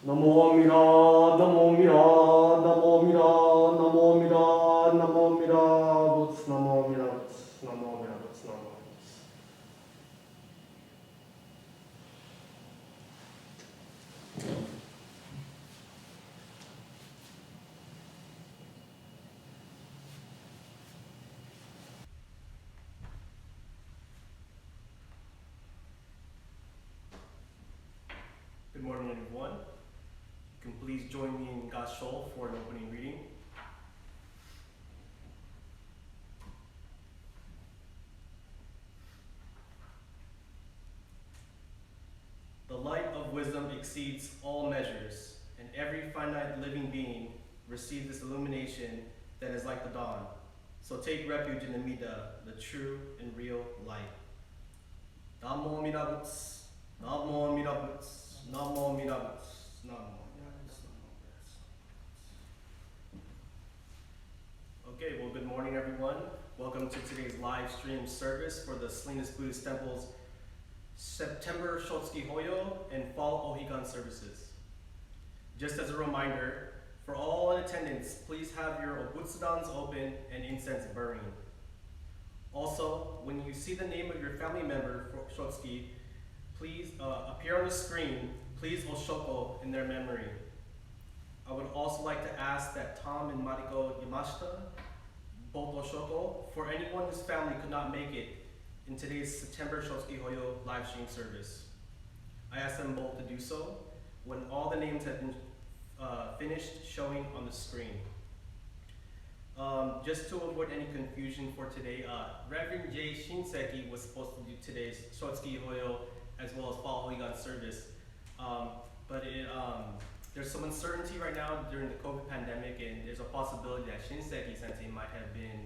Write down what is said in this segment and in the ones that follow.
나모미라 나모미라 나모미라 나모미라 나모미라 부츠 나모미라 부츠 나모미라 부츠 나모미라 Good morning, everyone. You can please join me in Gashol for an opening reading. The light of wisdom exceeds all measures, and every finite living being receives this illumination that is like the dawn. So take refuge in the Mida, the true and real light. Namo Midabutsu, Namo Midabutsu, Namo Midabutsu, Namo Midabutsu, Namo Midabutsu. Okay, well, good morning, everyone. Welcome to today's live stream service for the Salinas Buddhist Temple's September Shotsuki Hoyo and Fall Ohigan services. Just as a reminder, for all in attendance, please have your obutsudans open and incense burning. Also, when you see the name of your family member for Shotsuki, please appear on the screen, please oshoko in their memory. I would also like to ask that Tom and Mariko Yamashita both oshoko for anyone whose family could not make it in today's September Shotsuki Hoyo live stream service. I ask them both to do so when all the names have been finished showing on the screen. Just to avoid any confusion for today, Reverend Jay Shinseki was supposed to do today's Shotsuki Hoyo as well as Fall Ohigan service, but there's some uncertainty right now during the COVID pandemic, and there's a possibility that Shinseki Sensei might have been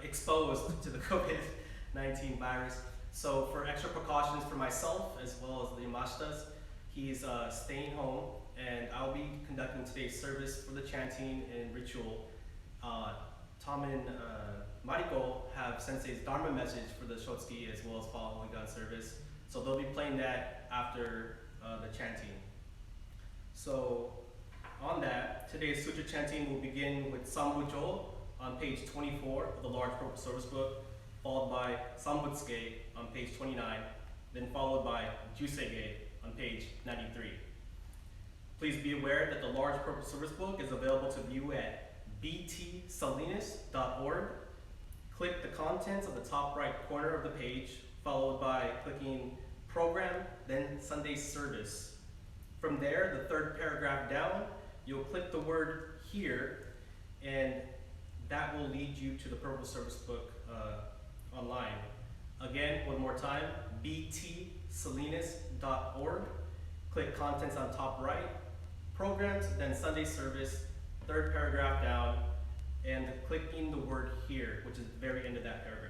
exposed to the COVID-19 virus. So for extra precautions for myself as well as the Yamashitas, he's staying home, and I'll be conducting today's service for the chanting and ritual. Tom and Mariko have Sensei's Dharma message for the Shotsuki as well as Fall Ohigan service, so they'll be playing that after the chanting. So on that, today's sutra chanting will begin with Sambujo on page 24 of the large purple service book, followed by Sambutsuke on page 29, then followed by Jusege on page 93. Please be aware that the large purple service book is available to view at btsalinas.org. Click the contents of the top right corner of the page, followed by clicking Program, then Sunday Service. From there, the third paragraph down, you'll click the word Here, and that will lead you to the purple service book online. Again, one more time, btsalinas.org. Click contents on top right, programs, then Sunday service, third paragraph down, and clicking the word Here, which is the very end of that paragraph.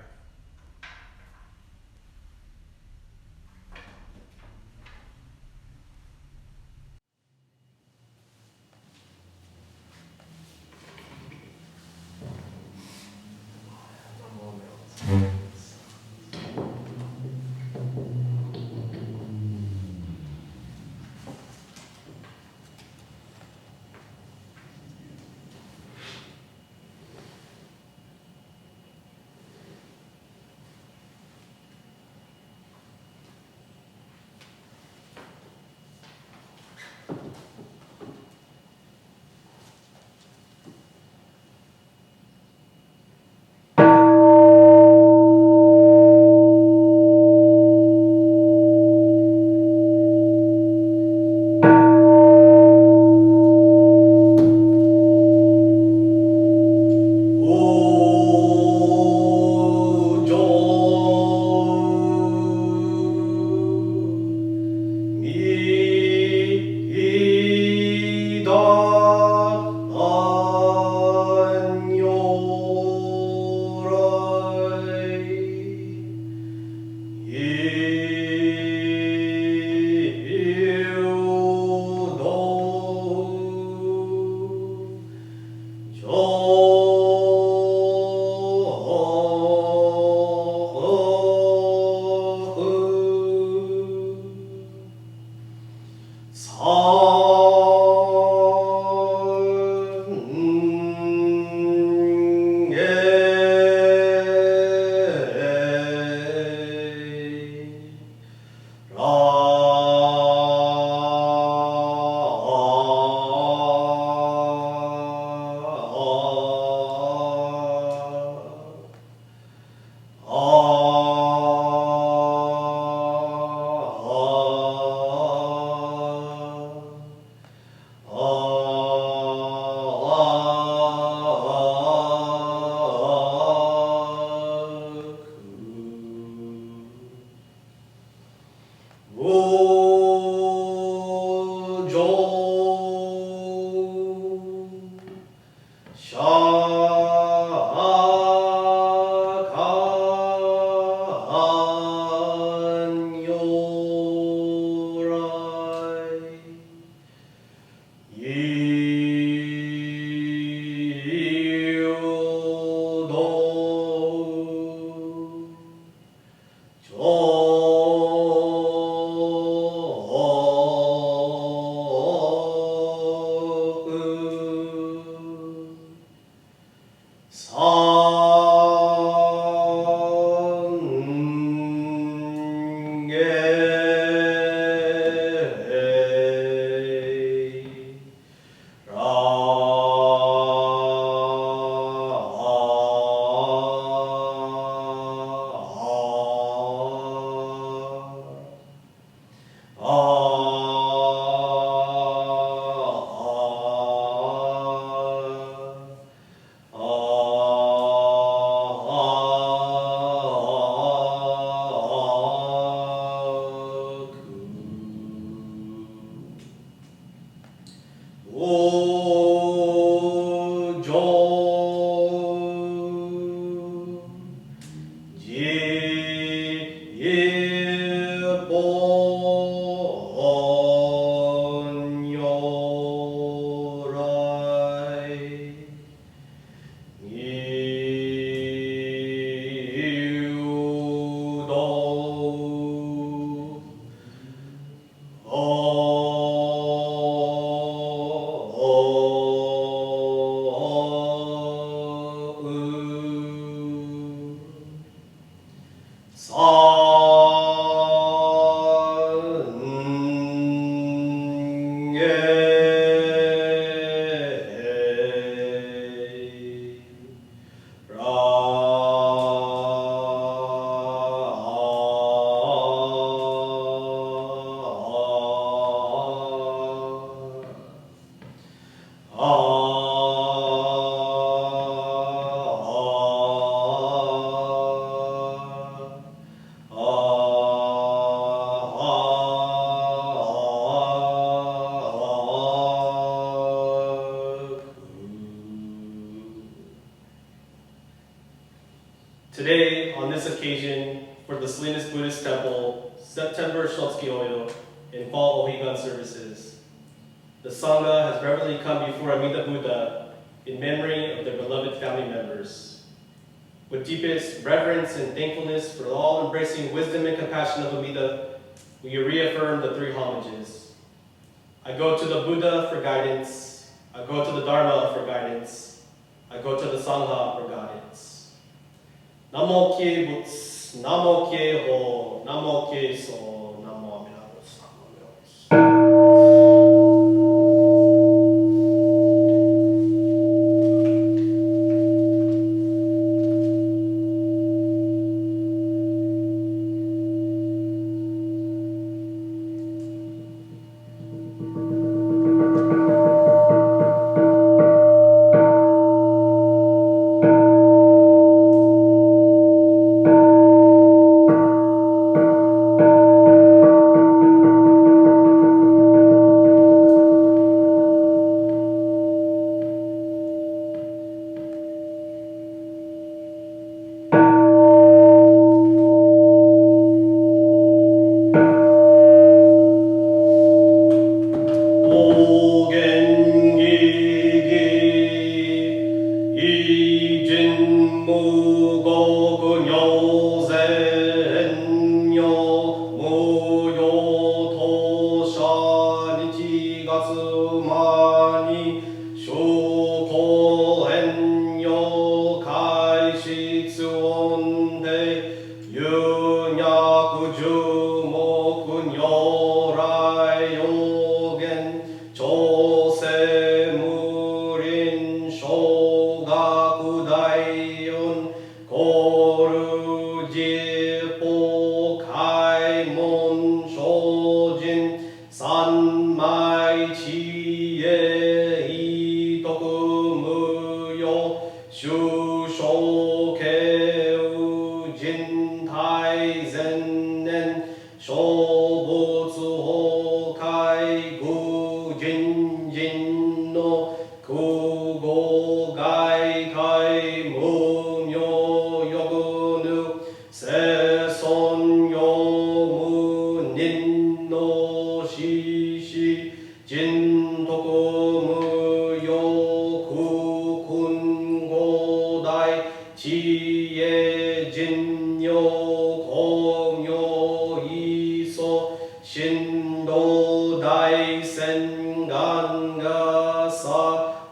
Today, on this occasion, for the Salinas Buddhist Temple, September Shotsuki Hoyo, and Fall Ohigan services, the Sangha has reverently come before Amida Buddha in memory of their beloved family members. With deepest reverence and thankfulness for the all-embracing wisdom and compassion of Amida, we reaffirm the three homages. I go to the Buddha for guidance, I go to the Dharma for guidance, I go to the Sangha for guidance. Namo Kye Butsu, Namo Kye Ho, Namo Kye So, Namo Amida Butsu, Namo Amida Butsu.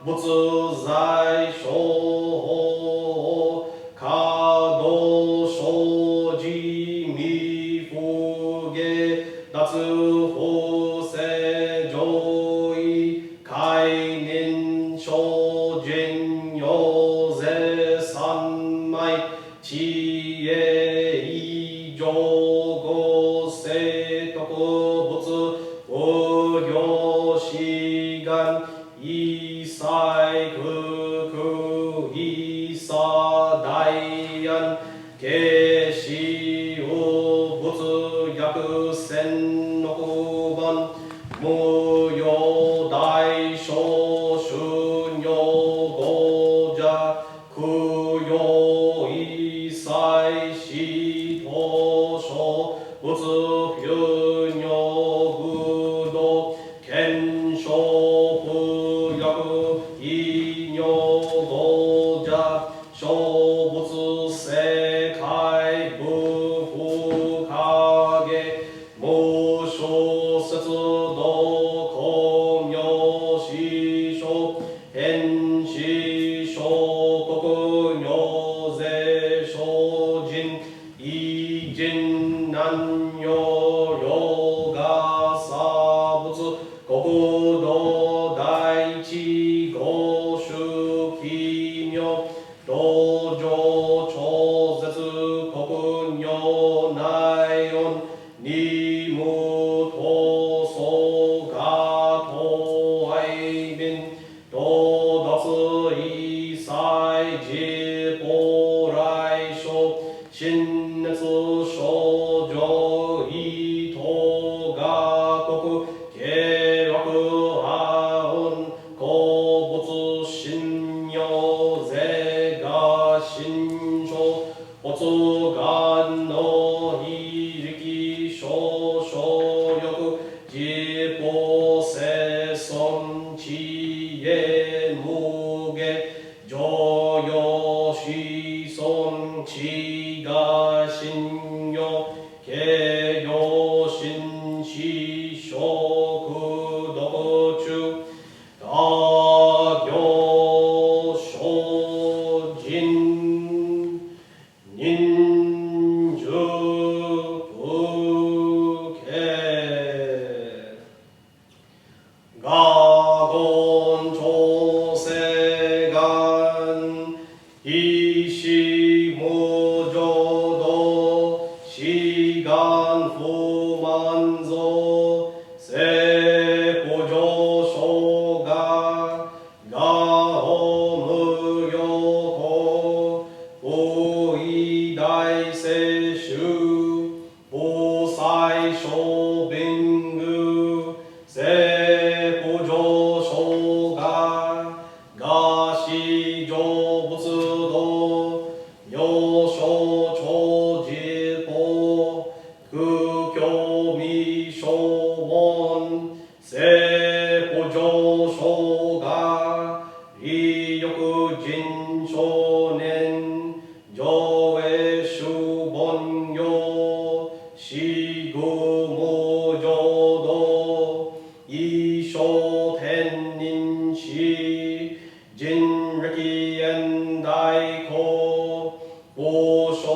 Butsu Zai Shou 知恵異常合成特物無行志願異彩空空異差大安慶死無物逆千六番無用大小春行五者供養異彩死当初仏不尿武道検証不薬異尿五者小仏世界部不影無小説道公明師匠変死小国尿税小人異人難用用が差物国土第一五種奇妙道場超絶国尿内音二無闘争が東愛民道脱異彩自法来所新熱症状異等が国経絡破音鉱物信用税が信書発願の非力少々力自法生存知恵無下常用子孫知が信用形容心思食読中他行精進忍辱不敬我言調整願意志無浄土志願不満足聖補助所が我無用法不意大聖衆不祭小便具聖補助所が市場仏道妙正長寺法空教未正門聖補助所が利欲人少年上映主凡用死具無浄土異生天人死人力現代公法書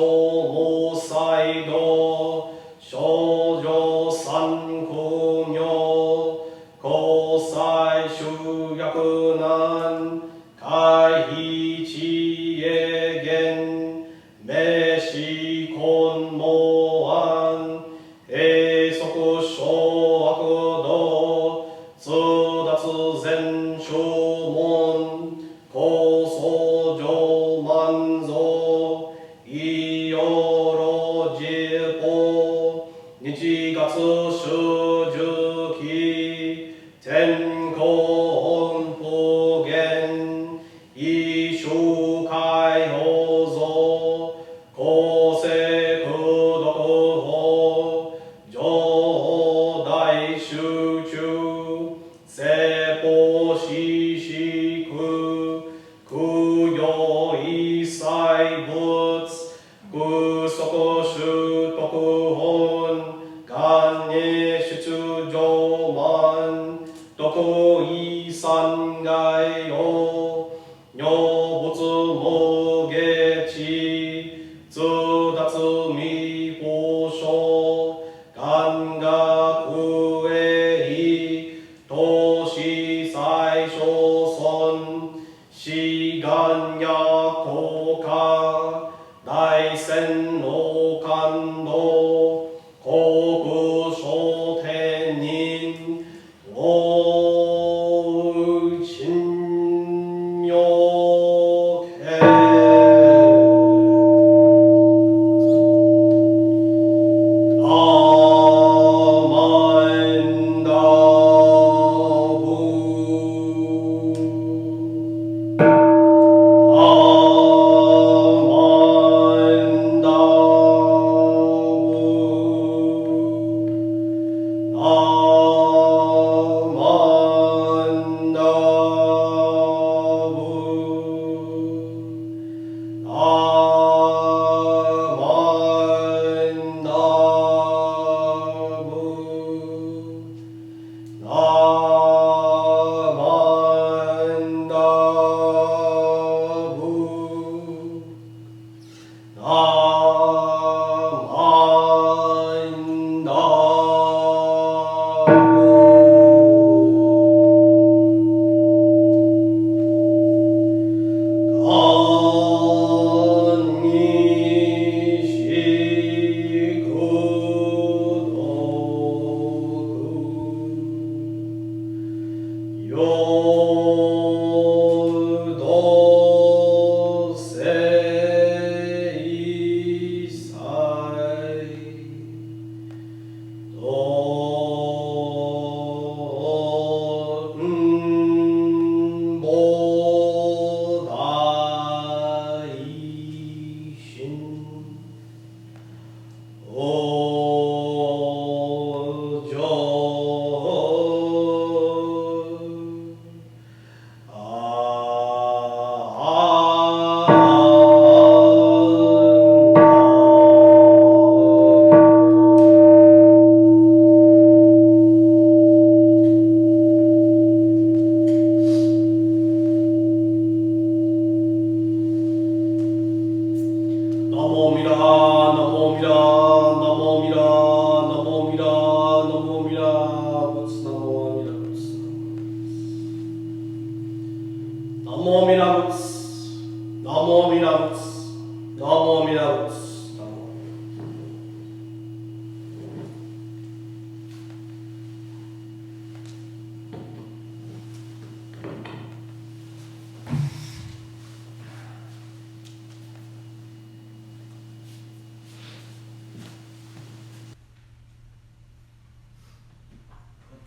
無才道少女三苦尿交際集約難回避知恵言名詞根毛案閉塞小悪道通達全正門高僧上満蔵異様老寺法日月修十期天候本法言異種海法像公正功徳法上大集中聖法施施空空用一切物空足修徳本願に出上満徳異三害用尿物無下地通達未法書願学営投資最小尊志願や効果戦の感動国書天人お陳妙慶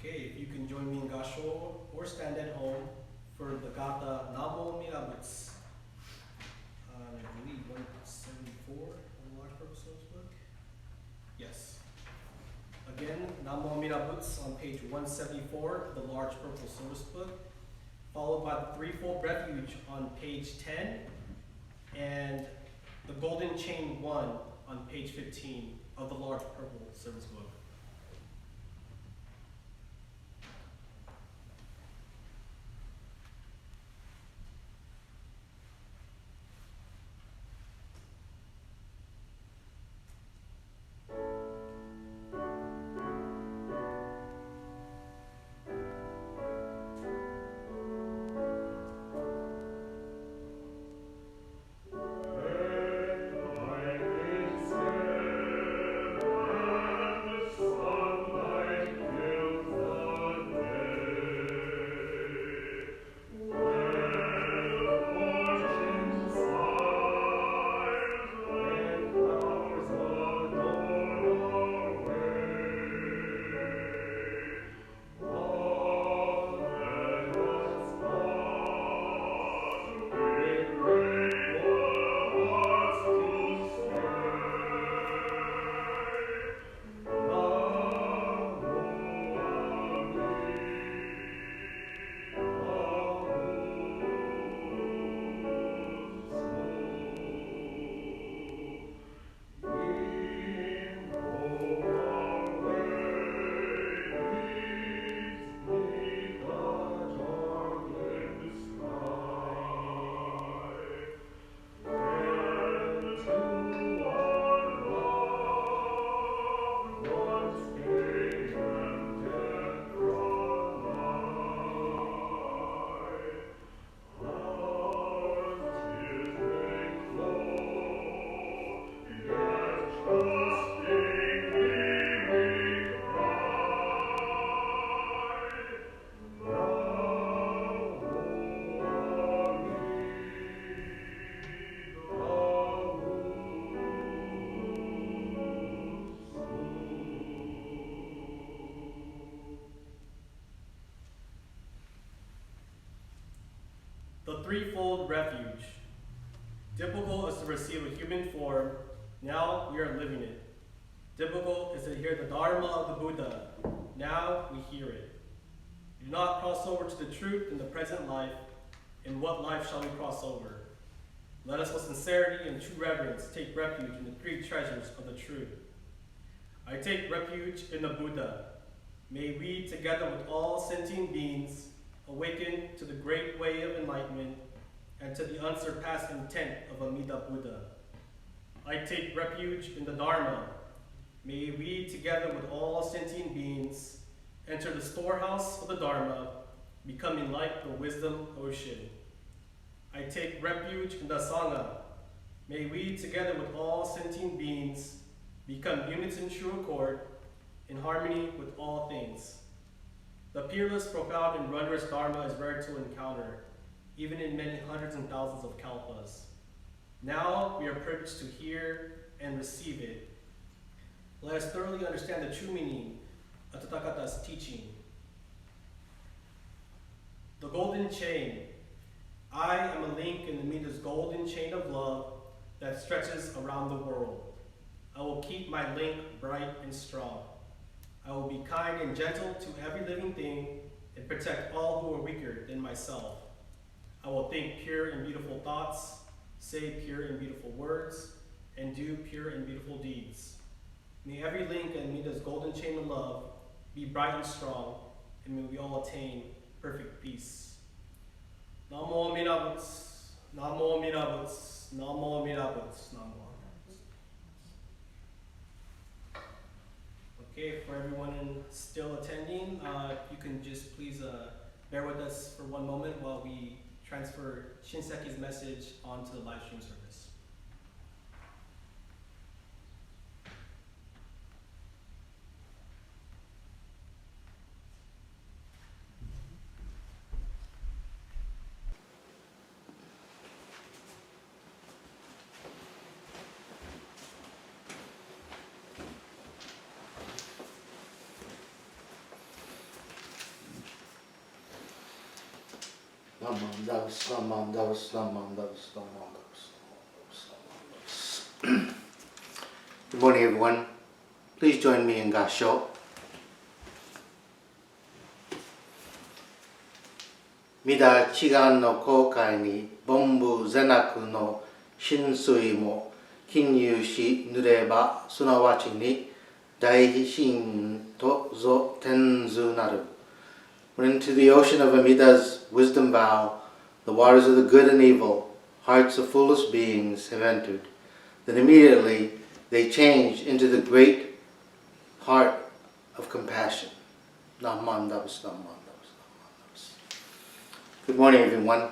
Okay, if you can join me in Gasho or stand at home for the Gata Namo Mirabutsu. I believe 174 on the large purple source book. Yes. Again, Namo Mirabutsu on page 174, the large purple source book, followed by the threefold refuge on page 10, and the golden chain 1 on page 15 of the large purple service book. threefold refuge. Difficult is to receive a human form, now we are living it. Difficult is to hear the Dharma of the Buddha, now we hear it. We do not cross over to the truth in the present life. In what life shall we cross over? Let us with sincerity and true reverence take refuge in the three treasures of the truth. I take refuge in the Buddha. May we, together with all sentient beings, awaken to the great way of enlightenment and to the unsurpassed intent of Amida Buddha. I take refuge in the Dharma. May we, together with all sentient beings, enter the storehouse of the Dharma, becoming like the wisdom ocean. I take refuge in the Sangha. May we, together with all sentient beings, become units in true accord, in harmony with all things. The peerless, profound, and wondrous Dharma is rare to encounter, even in many hundreds and thousands of kalpas. Now we are privileged to hear and receive it. Let us thoroughly understand the true meaning of Tathagata's teaching. The golden chain. I am a link in the Mida's golden chain of love that stretches around the world. I will keep my link bright and strong. I will be kind and gentle to every living thing and protect all who are weaker than myself. I will think pure and beautiful thoughts, say pure and beautiful words, and do pure and beautiful deeds. May every link in Mida's golden chain of love be bright and strong, and may we all attain perfect peace. Namo Amida Butsu, Namo Amida Butsu, Namo Amida Butsu, Namo Amida Butsu. Okay, for everyone still attending, you can just please bear with us for one moment while we transfer Shinseki's message onto the live stream service. Good morning, everyone. Please join me in Gasho. Mida Chigan no Kokai ni Bombu Zenaku no Shinsui mo Kinyu shi nureba sunawachi ni Daihishin to zo tenzu naru. When into the ocean of Amida's wisdom vow, the waters of the good and evil, hearts of foolish beings have entered, then immediately they change into the great heart of compassion. Good morning, everyone.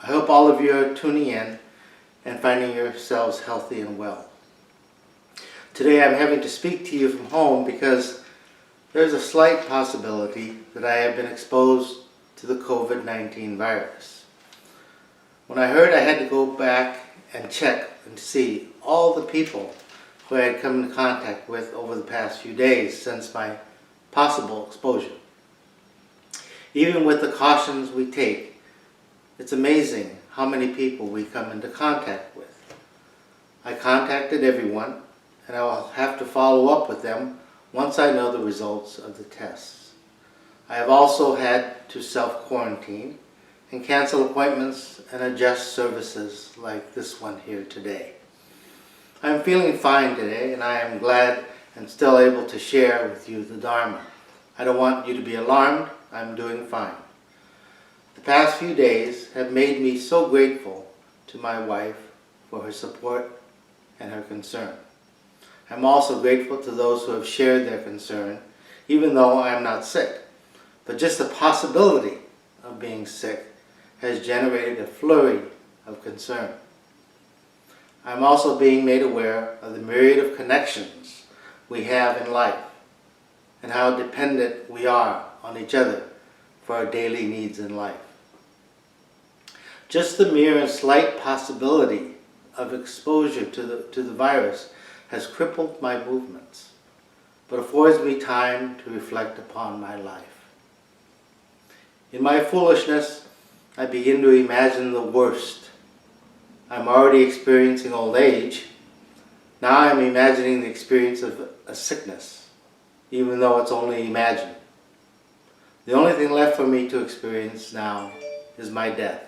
I hope all of you are tuning in and finding yourselves healthy and well. Today I'm having to speak to you from home because there's a slight possibility that I have been exposed to the COVID-19 virus. When I heard I had to go back and check and see all the people who I had come into contact with over the past few days since my possible exposure. Even with the cautions we take, it's amazing how many people we come into contact with. I contacted everyone, and I will have to follow up with them once I know the results of the tests. I have also had to self-quarantine and cancel appointments and adjust services like this one here today. I am feeling fine today, and I am glad and still able to share with you the Dharma. I don't want you to be alarmed. I'm doing fine. The past few days have made me so grateful to my wife for her support and her concern. I'm also grateful to those who have shared their concern, even though I am not sick. But just the possibility of being sick has generated a flurry of concern. I'm also being made aware of the myriad of connections we have in life and how dependent we are on each other for our daily needs in life. Just the mere and slight possibility of exposure to the virus has crippled my movements, but affords me time to reflect upon my life. In my foolishness, I begin to imagine the worst. I'm already experiencing old age. Now I'm imagining the experience of a sickness, even though it's only imagined. The only thing left for me to experience now is my death.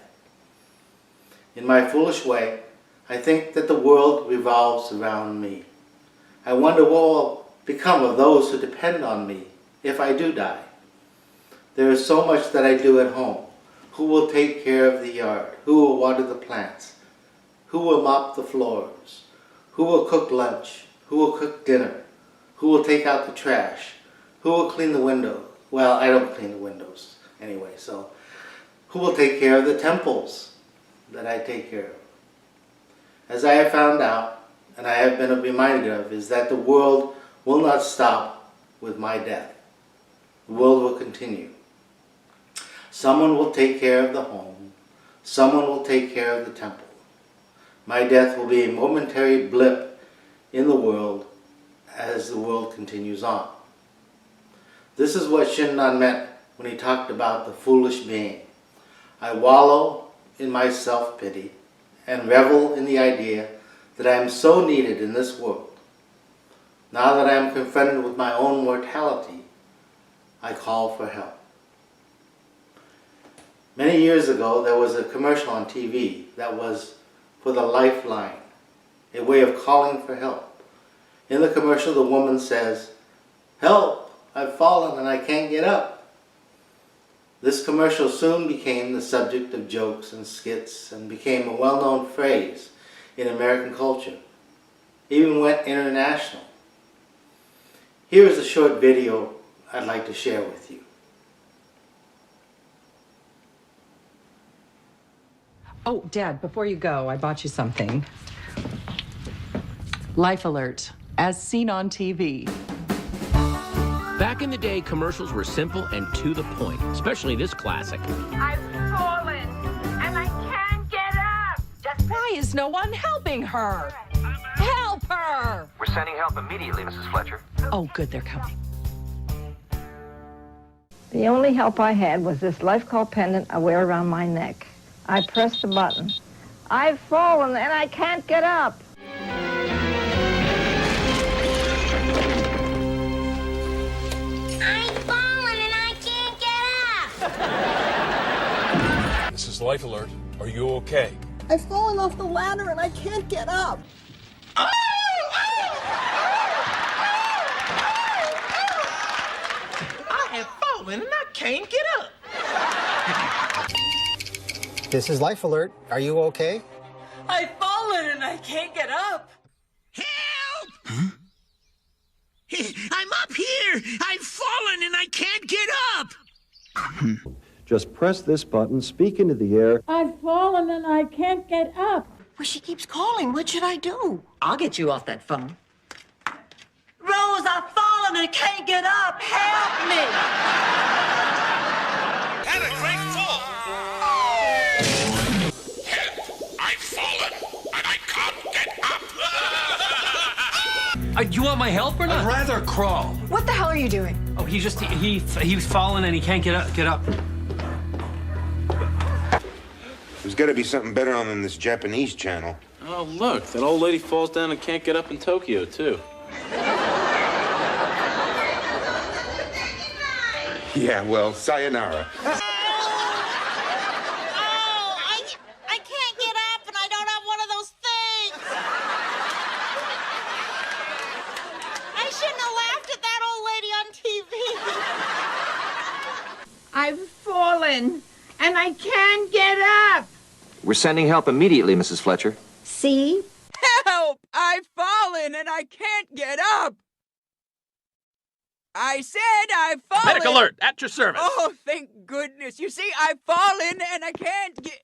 In my foolish way, I think that the world revolves around me. I wonder what will become of those who depend on me if I do die. There is so much that I do at home. Who will take care of the yard? Who will water the plants? Who will mop the floors? Who will cook lunch? Who will cook dinner? Who will take out the trash? Who will clean the windows? Well, I don't clean the windows anyway, so who will take care of the temples that I take care of? As I have found out, and I have been reminded of, is that the world will not stop with my death. The world will continue. Someone will take care of the home. Someone will take care of the temple. My death will be a momentary blip in the world as the world continues on. This is what Shinran meant when he talked about the foolish being. I wallow in my self-pity and revel in the idea that I am so needed in this world. Now that I am confronted with my own mortality, I call for help. Many years ago, there was a commercial on TV that was for the lifeline, a way of calling for help. In the commercial, the woman says, "Help! I've fallen and I can't get up." This commercial soon became the subject of jokes and skits and became a well-known phrase in American culture. Even went international. Here is a short video I'd like to share with you. Oh, Dad, before you go, I bought you something. Life Alert, as seen on TV. Back in the day, commercials were simple and to the point, especially this classic. I've fallen, and I can't get up. Just Why is no one helping her? Help her! We're sending help immediately, Mrs. Fletcher. Oh, good, they're coming. The only help I had was this life call pendant I wear around my neck. I pressed the button. I've fallen and I can't get up. I've fallen and I can't get up. This is Life Alert. Are you okay? I've fallen off the ladder and I can't get up. I have fallen and I can't get up. This is Life Alert. Are you okay? I've fallen and I can't get up. Help! Huh? I'm up here! I've fallen and I can't get up! Just press this button, speak into the air. I've fallen and I can't get up. Well, she keeps calling. What should I do? I'll get you off that phone. Rose, I've fallen and can't get up. Help me! Had a great fall! Help! I've fallen and I can't get up! You want my help or not? I'd rather crawl. What the hell are you doing? Oh, he's fallen and he can't get up. There's got to be something better on than this Japanese channel. Oh, look, that old lady falls down and can't get up in Tokyo, too. Yeah, well, sayonara. I can't get up, and I don't have one of those things. I shouldn't have laughed at that old lady on TV. I've fallen and I can't get up. We're sending help immediately, Mrs. Fletcher. See? Help! I've fallen and I can't get up. I said I've fallen. Medic alert, at your service. Oh, thank goodness. You see, I've fallen and I can't get...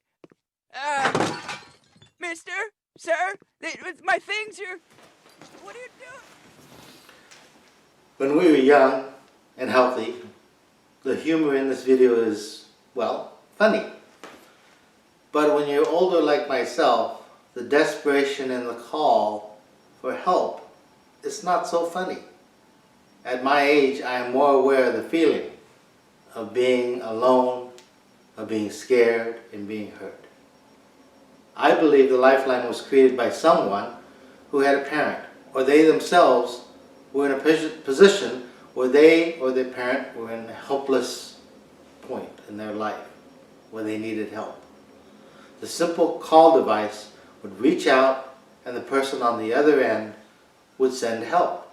Mister? Sir? My things are... What are you doing? When we were young and healthy, the humor in this video is, well, funny. But when you're older like myself, the desperation in the call for help is not so funny. At my age, I am more aware of the feeling of being alone of being scared and being hurt. I believe the lifeline was created by someone who had a parent, or they themselves were in a position where they or their parent were in a helpless point in their life where they needed help. The simple call device would reach out and the person on the other end would send help.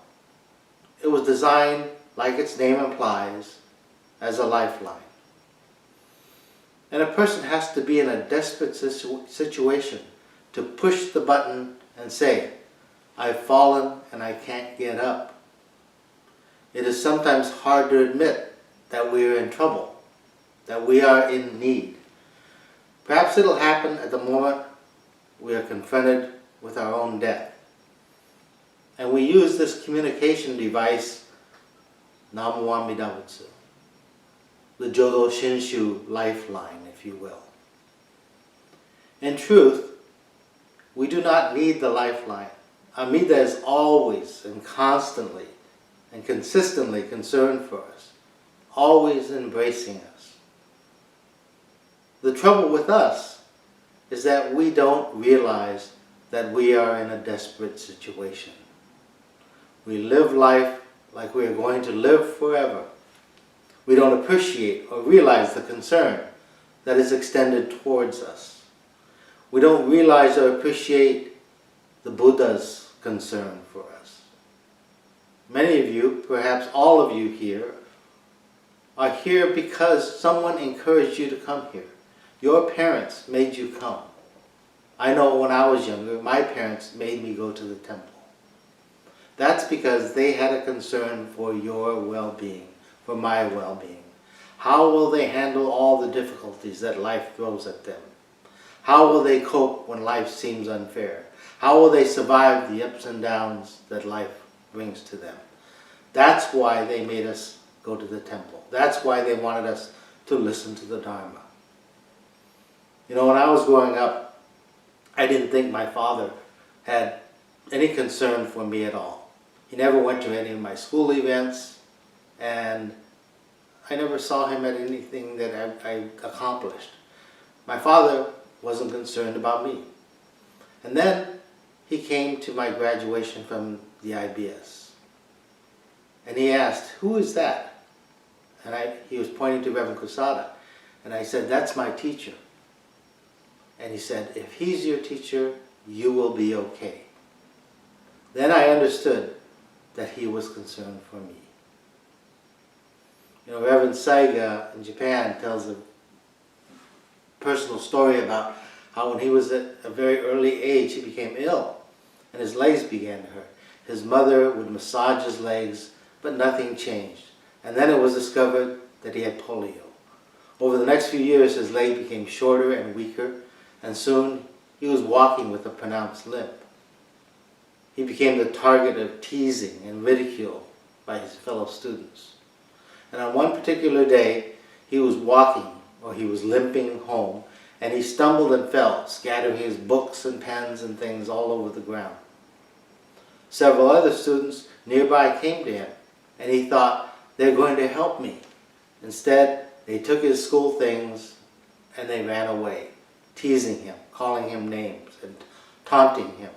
It was designed, like its name implies, as a lifeline. And a person has to be in a desperate situation to push the button and say, "I've fallen and I can't get up." It is sometimes hard to admit that we are in trouble, that we are in need. Perhaps it'll happen at the moment we are confronted with our own death. And we use this communication device, Namu Amida Butsu, the Jodo Shinshu lifeline, if you will. In truth, we do not need the lifeline. Amida is always and constantly and consistently concerned for us, always embracing us. The trouble with us is that we don't realize that we are in a desperate situation. We live life like we are going to live forever. We don't appreciate or realize the concern that is extended towards us. We don't realize or appreciate the Buddha's concern for us. Many of you, perhaps all of you here, are here because someone encouraged you to come here. Your parents made you come. I know when I was younger, my parents made me go to the temple. That's because they had a concern for your well-being, for my well-being. How will they handle all the difficulties that life throws at them? How will they cope when life seems unfair? How will they survive the ups and downs that life brings to them? That's why they made us go to the temple. That's why they wanted us to listen to the Dharma. You know, when I was growing up, I didn't think my father had any concern for me at all. He never went to any of my school events, and I never saw him at anything that I accomplished. My father wasn't concerned about me. And then he came to my graduation from the IBS. And he asked, "Who is that?" And he was pointing to Reverend Kusada. And I said, "That's my teacher." And he said, "If he's your teacher, you will be okay." Then I understood that he was concerned for me. You know, Reverend Saiga in Japan tells a personal story about how when he was at a very early age, he became ill and his legs began to hurt. His mother would massage his legs, but nothing changed. And then it was discovered that he had polio. Over the next few years, his leg became shorter and weaker, and soon he was walking with a pronounced limp. He became the target of teasing and ridicule by his fellow students. And on one particular day, he was walking, or he was limping home, and he stumbled and fell, scattering his books and pens and things all over the ground. Several other students nearby came to him, and he thought, "They're going to help me." Instead, they took his school things and they ran away, teasing him, calling him names, and taunting him.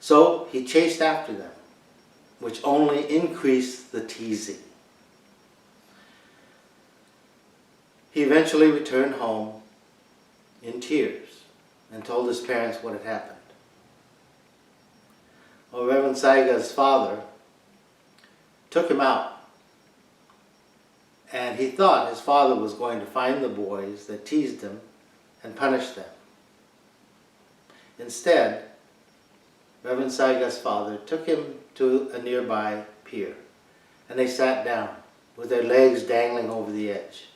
So he chased after them, which only increased the teasing. He eventually returned home in tears and told his parents what had happened. Well, Reverend Saiga's father took him out, and he thought his father was going to find the boys that teased him and punish them. Instead, Reverend Saiga's father took him to a nearby pier, and they sat down with their legs dangling over the edge.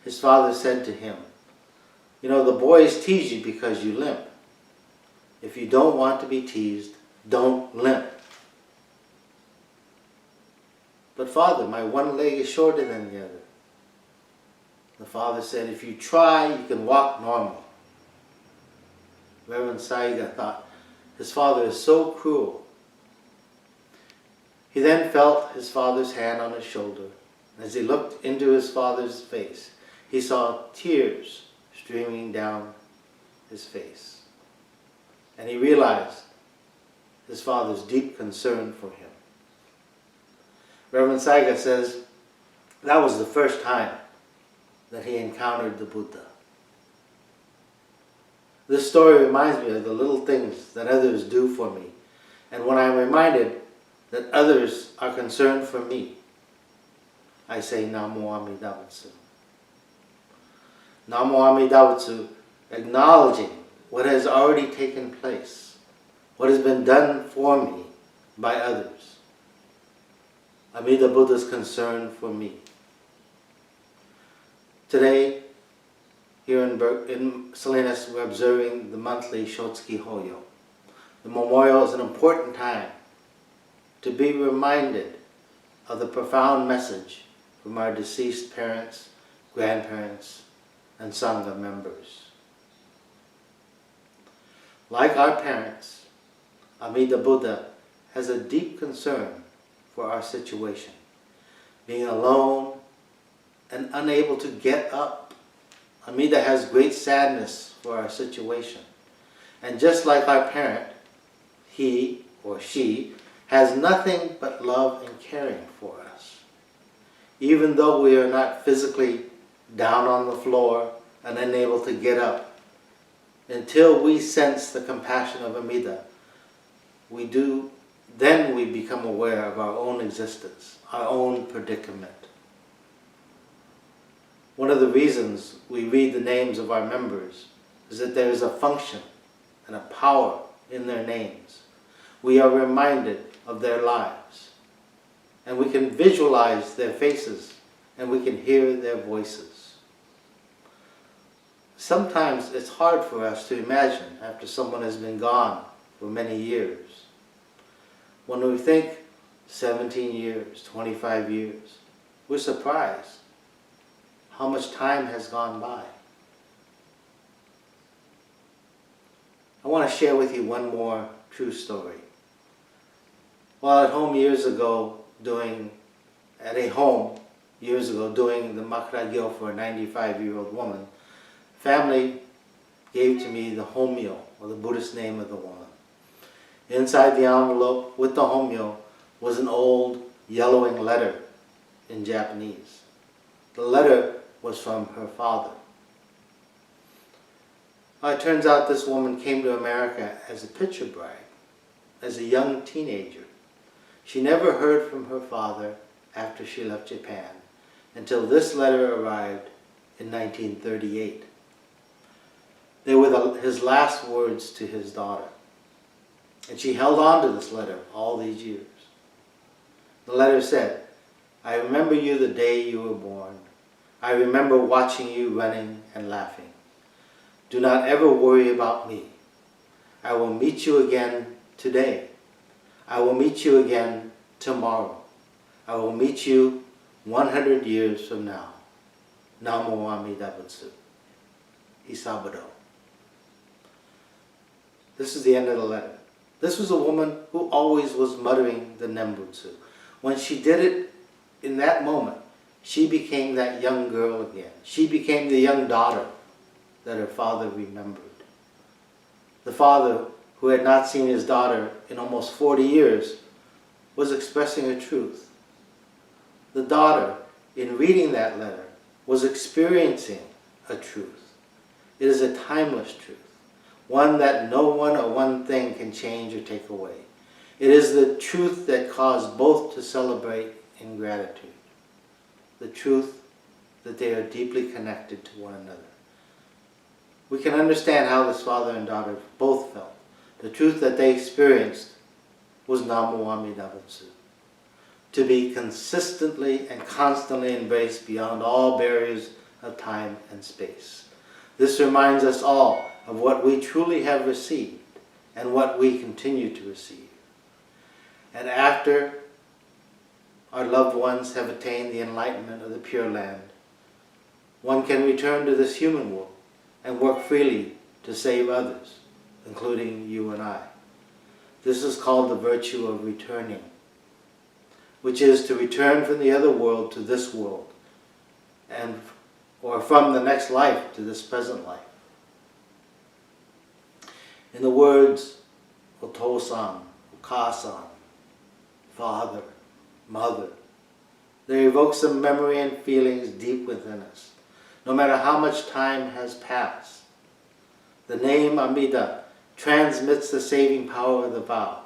His father said to him, "You know, the boys tease you because you limp. If you don't want to be teased, don't limp." "But Father, my one leg is shorter than the other." The father said, "If you try, you can walk normal." Reverend Saiga thought, his father is so cruel. He then felt his father's hand on his shoulder. As he looked into his father's face, he saw tears streaming down his face. And he realized his father's deep concern for him. Reverend Saiga says that was the first time that he encountered the Buddha. This story reminds me of the little things that others do for me. And when I'm reminded that others are concerned for me, I say Namo Amida Butsu. Namo Amida Butsu, acknowledging what has already taken place, what has been done for me by others. Amida Buddha's concern for me. Today, here in Salinas, we're observing the monthly Shotsuki Hoyo. The memorial is an important time to be reminded of the profound message from our deceased parents, grandparents, and Sangha members. Like our parents, Amida Buddha has a deep concern for our situation. Being alone and unable to get up, Amida has great sadness for our situation. And just like our parent, he or she has nothing but love and caring for us. Even though we are not physically down on the floor and unable to get up, until we sense the compassion of Amida, then we become aware of our own existence, our own predicament. One of the reasons we read the names of our members is that there is a function and a power in their names. We are reminded of their lives, and we can visualize their faces, and we can hear their voices. Sometimes it's hard for us to imagine after someone has been gone for many years. When we think 17 years, 25 years, we're surprised how much time has gone by. I want to share with you one more true story. While at home years ago, doing the makragyo for a 95-year-old woman, family gave to me the homyo, or the Buddhist name of the woman. Inside the envelope with the homyo was an old yellowing letter in Japanese. The letter was from her father. It turns out this woman came to America as a picture bride, as a young teenager. She never heard from her father after she left Japan until this letter arrived in 1938. They were his last words to his daughter. And she held on to this letter all these years. The letter said, "I remember you the day you were born. I remember watching you running and laughing. Do not ever worry about me. I will meet you again today. I will meet you again tomorrow. I will meet you 100 years from now. Namo Amida Butsu. Isaburo." This is the end of the letter. This was a woman who always was muttering the Nembutsu. When she did it in that moment, she became that young girl again. She became the young daughter that her father remembered. The father, who had not seen his daughter in almost 40 years, was expressing a truth. The daughter, in reading that letter, was experiencing a truth. It is a timeless truth, one that no one or one thing can change or take away. It is the truth that caused both to celebrate in gratitude. The truth that they are deeply connected to one another. We can understand how this father and daughter both felt. The truth that they experienced was Namo Amida Butsu. To be consistently and constantly embraced beyond all barriers of time and space. This reminds us all of what we truly have received and what we continue to receive. And after our loved ones have attained the enlightenment of the Pure Land, one can return to this human world and work freely to save others, including you and I. This is called the virtue of returning, which is to return from the other world to this world and or from the next life to this present life. In the words Otosan, Okasan, Father, Mother, they evoke some memory and feelings deep within us, no matter how much time has passed. The name Amida transmits the saving power of the vow,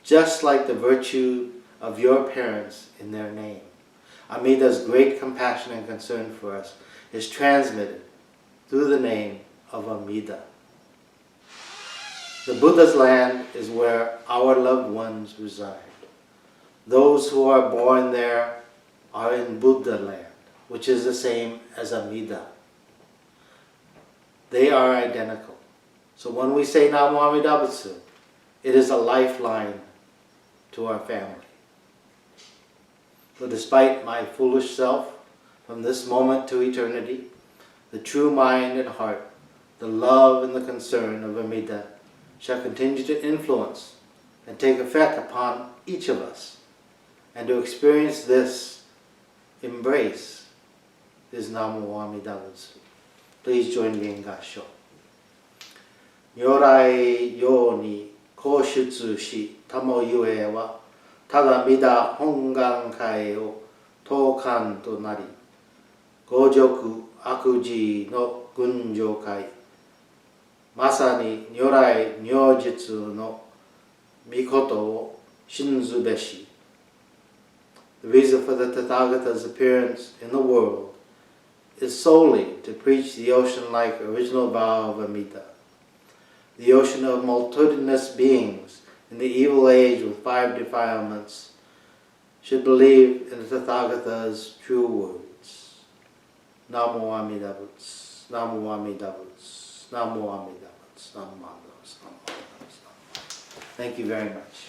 just like the virtue of your parents in their name. Amida's great compassion and concern for us is transmitted through the name of Amida. The Buddha's land is where our loved ones reside. Those who are born there are in Buddha land, which is the same as Amida. They are identical. So when we say Namo Amida Butsu, it is a lifeline to our family. So despite my foolish self, from this moment to eternity, the true mind and heart, the love and the concern of Amida shall continue to influence and take effect upon each of us. And to experience this embrace is Namo Amida Butsu. Please join me in Gasho. Nyorai yo ni koshutsu shi tamo yue wa tada mida hongan kai o tokan to nari gojoku akuji no gunjo kai masani nyorai nyojutsu no mikoto o shinzu beshi. The reason for the Tathagata's appearance in the world is solely to preach the ocean-like original vow of Amida. The ocean of multitudinous beings in the evil age with 5 defilements should believe in the Tathagata's true words. Namo Amida Butsu, Namo Amida Butsu, Namo Amida Butsu, Namo Amida Butsu, Namo Amida Butsu. Thank you very much.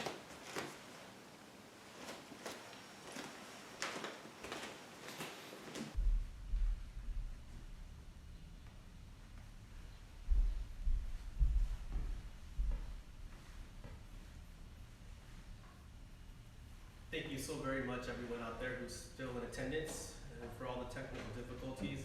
Thank you so very much, everyone out there who's still in attendance, and for all the technical difficulties.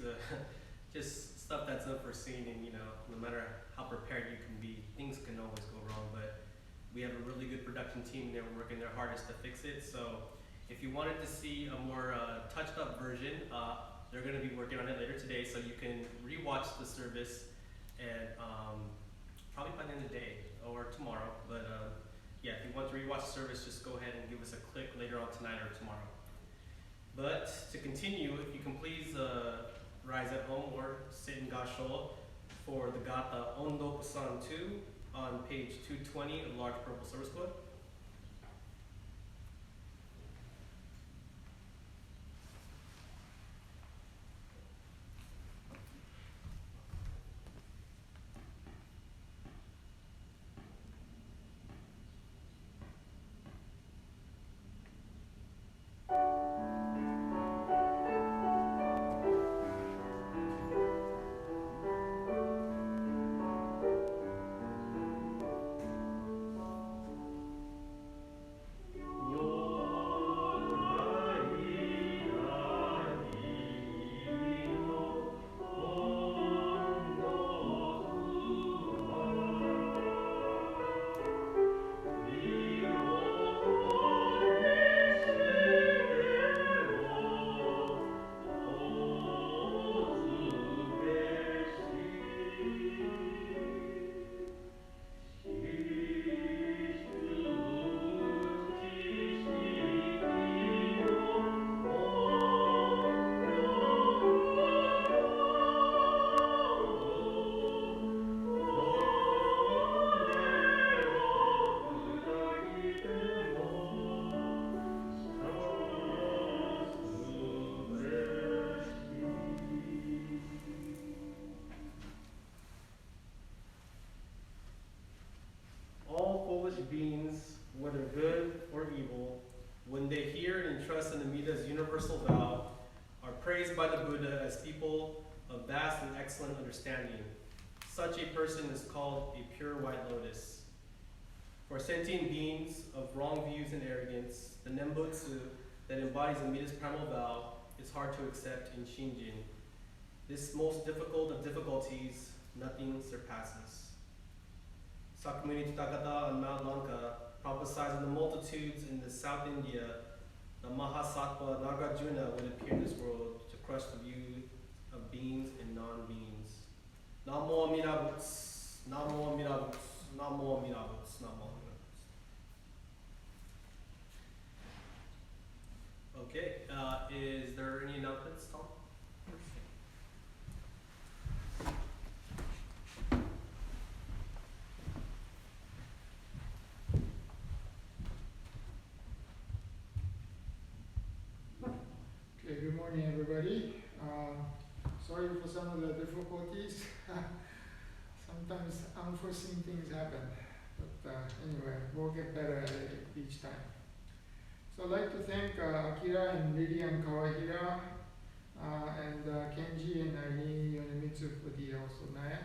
Just stuff that's unforeseen, and no matter how prepared you can be, things can always go wrong. But we have a really good production team. They're working their hardest to fix it. So if you wanted to see a more touched up version, they're going to be working on it later today, so you can rewatch the service and probably by the end of the day or tomorrow. But yeah, if you want to rewatch the service, just go ahead and give us a click later on tonight or tomorrow. But to continue, if you can please rise at home or sit in Gasho for the Gata Ondoku-san 2 on page 220 of the Large Purple Service Book. Beings, whether good or evil, when they hear and trust in Amida's universal vow, are praised by the Buddha as people of vast and excellent understanding. Such a person is called a pure white lotus. For sentient beings of wrong views and arrogance, the Nembutsu that embodies Amida's primal vow is hard to accept in Shinjin. This most difficult of difficulties, nothing surpasses. Sakamuni Tathagata on Mount Lanka, prophesied the multitudes in the South India, the Mahasattva Nagarjuna would appear in this world to crush the view of beings and non-beings. Namo Amida Butsu, Namo Amida Butsu, Namo Amida Butsu, Namo Amida Butsu. Okay, is there any announcements, Tom? Okay, good morning, everybody. Sorry for some of the difficulties. Sometimes unforeseen things happen, but anyway, we'll get better at it each time. So I'd like to thank Akira and Lilian Kawahira and Kenji and Eileen Yonemitsu for the Osonaya.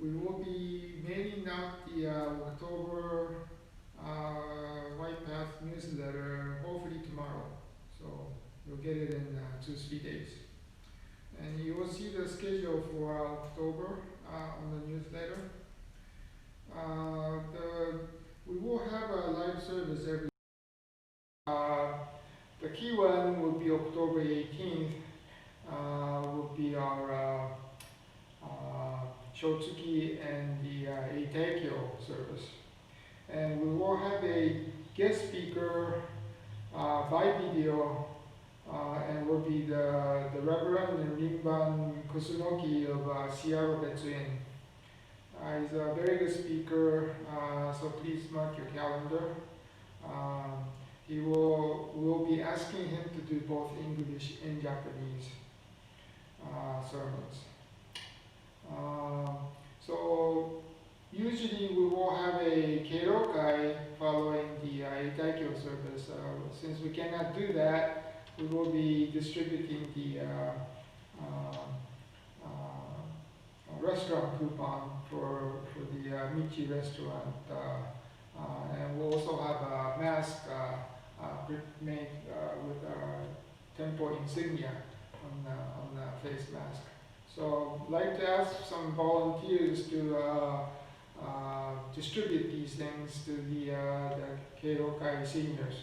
We will be mailing out the October White Path newsletter hopefully tomorrow. So you'll get it in 2-3 days. And you will see the schedule for October on the newsletter. We will have a live service every the key one will be October 18th, will be our Shotsuki and the Eitekyo service. And we will have a guest speaker by video, and will be the Reverend Rinban Kusunoki of Seattle Betsuin. He's a very good speaker, so please mark your calendar. We'll be asking him to do both English and Japanese sermons. So usually we will have a Keirokai following the Eitekyo service. Since we cannot do that, we will be distributing the restaurant coupon for the Michi restaurant. And we'll also have a mask made with our temple insignia on the face mask. So I'd like to ask some volunteers to distribute these things to the Keirokai seniors.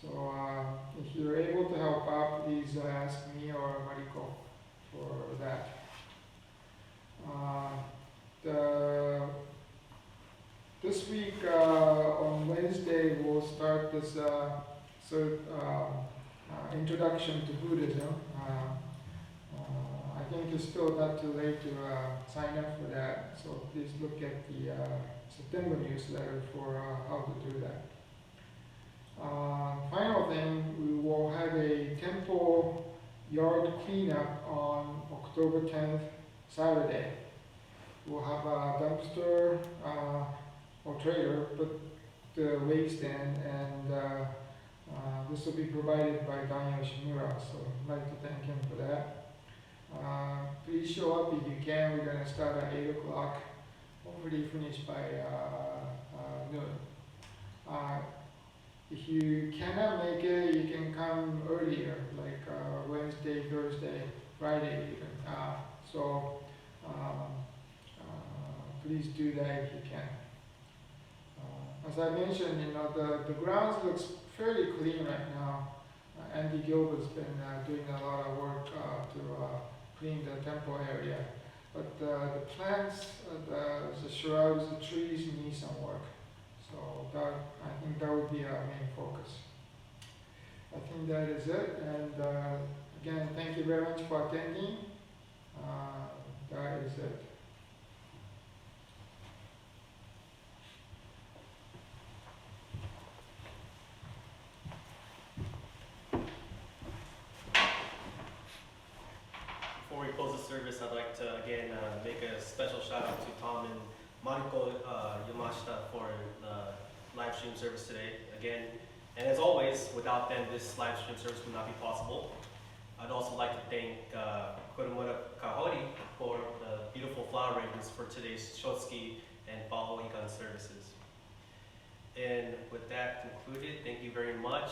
So if you're able to help out, please ask me or Mariko for that. This week on Wednesday we'll start this introduction to Buddhism. I think it's still not too late to sign up for that, so please look at the September newsletter for how to do that. Final thing, we will have a temple yard cleanup on October 10th, Saturday. We'll have a dumpster or trailer, put the waste in, and this will be provided by Dan Yoshimura, so I'd like to thank him for that. Please show up if you can. We're going to start at 8 o'clock, hopefully finish by noon. If you cannot make it, you can come earlier, like Wednesday, Thursday, Friday even. Please do that if you can. As I mentioned, the grounds looks fairly clean right now. Andy Gilbert's been doing a lot of work to clean the temple area. But the plants, the shrubs, the trees need some work. So I think that would be our main focus. I think that is it. And again, thank you very much for attending. That is it. Before we close the service, I'd like to again make a special shout out to Tom and Mariko Yamashita for the live stream service today. Again, and as always, without them, this live stream service would not be possible. I'd also like to thank Kurumura Kahori for the beautiful flower arrangements for today's Shotsuki and Fall Ohigan services. And with that concluded, thank you very much.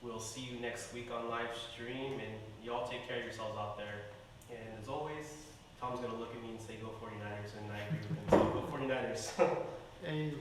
we'll see you next week on live stream, and y'all take care of yourselves out there. And as always, Tom's gonna look at me and say, "Go 49ers," and I agree with him. So go 49ers. Hey.